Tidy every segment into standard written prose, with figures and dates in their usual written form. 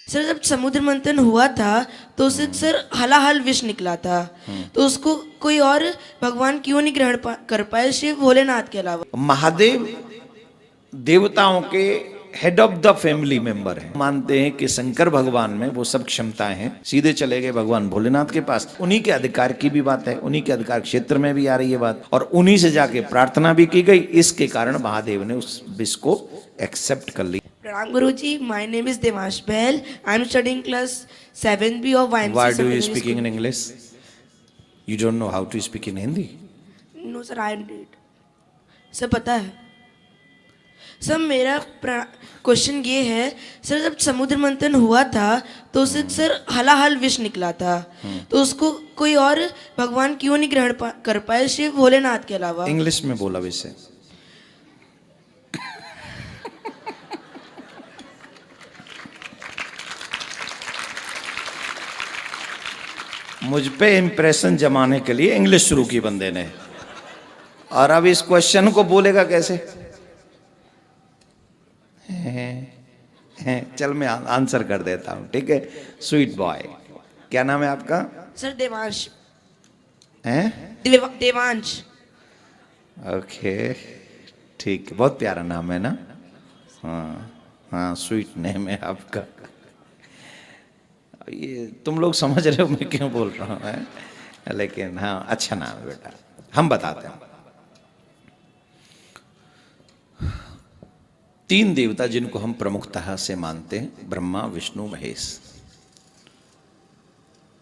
Sir जब समुद्र मंथन हुआ था तो उसे सर हलाहल विष निकला था, तो उसको कोई और भगवान क्यों नहीं ग्रहण कर पाए शिव भोलेनाथ के अलावा? महादेव देवताओं के head of the family member हैं। मानते हैं कि शंकर भगवान में वो सब क्षमताएं हैं। सीधे चले गए भगवान भोलेनाथ के पास। उन्हीं के अधिकार की भी बात है, उन्हीं के अधिकार क्षेत्र में भी आ रही है बात, और उन्हीं से जाके प्रार्थना भी की गई। इसके कारण महादेव ने उस विष को एक्सेप्ट कर लिया। प्रणाम गुरुजी, my name is Devansh Bahl. I am studying class 7B of YMCA। Why do you speaking in English? You don't know how to speak in Hindi? No sir, I did. Sir पता है सर, मेरा question ये है sir, जब समुद्र मंथन हुआ था तो उसे सर हलाहल विष निकला था, तो उसको कोई और भगवान क्यों नहीं ग्रहण कर पाए शिव भोलेनाथ के अलावा? इंग्लिश में बोला वैसे। मुझ पे इंप्रेशन जमाने के लिए इंग्लिश शुरू की बंदे ने, और अब इस क्वेश्चन को बोलेगा कैसे? चल मैं आंसर कर देता हूं, ठीक है। स्वीट बॉय, क्या नाम है आपका? सर देवांश। हैं? देवांश। ओके, ठीक है, बहुत प्यारा नाम है ना। हाँ हाँ, स्वीट नेम है आपका। ये तुम लोग समझ रहे हो मैं क्यों बोल रहा हूँ, लेकिन हाँ अच्छा नाम है बेटा। हम बताते हैं। 3 देवता जिनको हम प्रमुखतः से मानते हैं, ब्रह्मा विष्णु महेश।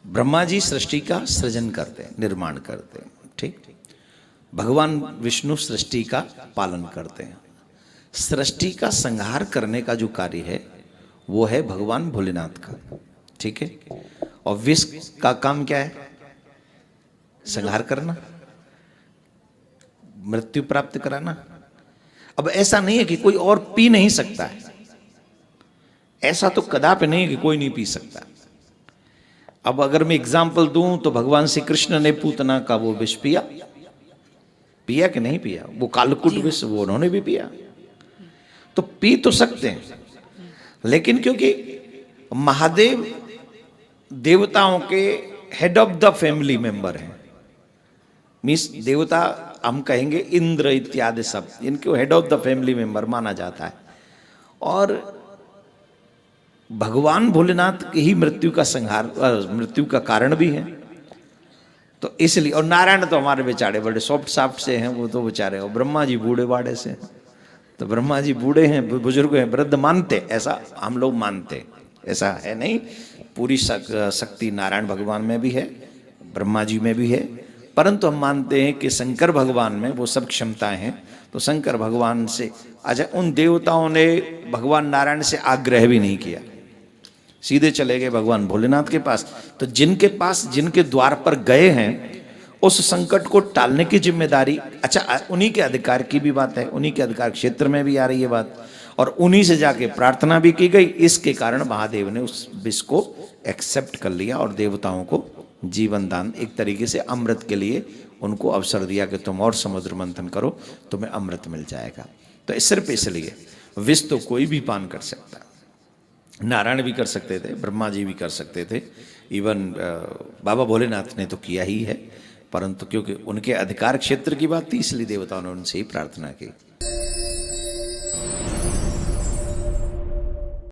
ब्रह्मा जी सृष्टि का सृजन करते हैं, निर्माण करते हैं, ठीक। भगवान विष्णु सृष्टि का पालन करते हैं। सृष्टि का संहार करने का जो कार्य है वो है भगवान भोलेनाथ का, ठीक है। और विष का काम क्या है? संहार करना, मृत्यु प्राप्त कराना। अब ऐसा नहीं है कि कोई और पी नहीं सकता है, ऐसा तो कदापि नहीं है कि कोई नहीं पी सकता। अब अगर मैं एग्जाम्पल दूं तो भगवान श्री कृष्ण ने पूतना का वो विष पिया, पिया कि नहीं पिया? वो कालकूट विष वो उन्होंने भी पिया, तो पी तो सकते हैं। लेकिन क्योंकि महादेव देवताओं के head of the family member हैं, मीन्स देवता हम कहेंगे इंद्र इत्यादि सब, इनको head of the family member माना जाता है। और भगवान भोलेनाथ की ही मृत्यु का संहार, मृत्यु का कारण भी है, तो इसलिए। और नारायण तो हमारे बेचारे बड़े सॉफ्ट सॉफ्ट से हैं, वो तो बेचारे। और ब्रह्मा जी बूढ़े बाड़े से हैं, तो ब्रह्मा जी बूढ़े हैं, बुजुर्ग हैं, वृद्ध मानते, ऐसा हम लोग मानते, ऐसा है नहीं। पूरी शक्ति नारायण भगवान में भी है, ब्रह्मा जी में भी है, परंतु हम मानते हैं कि शंकर भगवान में वो सब क्षमताएं हैं। तो शंकर भगवान से, अच्छा, उन देवताओं ने भगवान नारायण से आग्रह भी नहीं किया, सीधे चले गए भगवान भोलेनाथ के पास। तो जिनके पास, जिनके द्वार पर गए हैं, उस संकट को टालने की जिम्मेदारी, अच्छा, उन्हीं के अधिकार की भी बात है, उन्हीं के अधिकार क्षेत्र में भी आ रही है बात, और उन्हीं से जाके प्रार्थना भी की गई। इसके कारण महादेव ने उस विष को एक्सेप्ट कर लिया और देवताओं को जीवन दान, एक तरीके से अमृत के लिए उनको अवसर दिया कि तुम और समुद्र मंथन करो, तुम्हें अमृत मिल जाएगा। तो सिर्फ इसलिए विष तो कोई भी पान कर सकता, नारायण भी कर सकते थे, ब्रह्मा जी भी कर सकते थे, इवन बाबा भोलेनाथ ने तो किया ही है, परंतु क्योंकि उनके अधिकार क्षेत्र की बात थी, इसलिए देवताओं ने उनसे ही प्रार्थना की।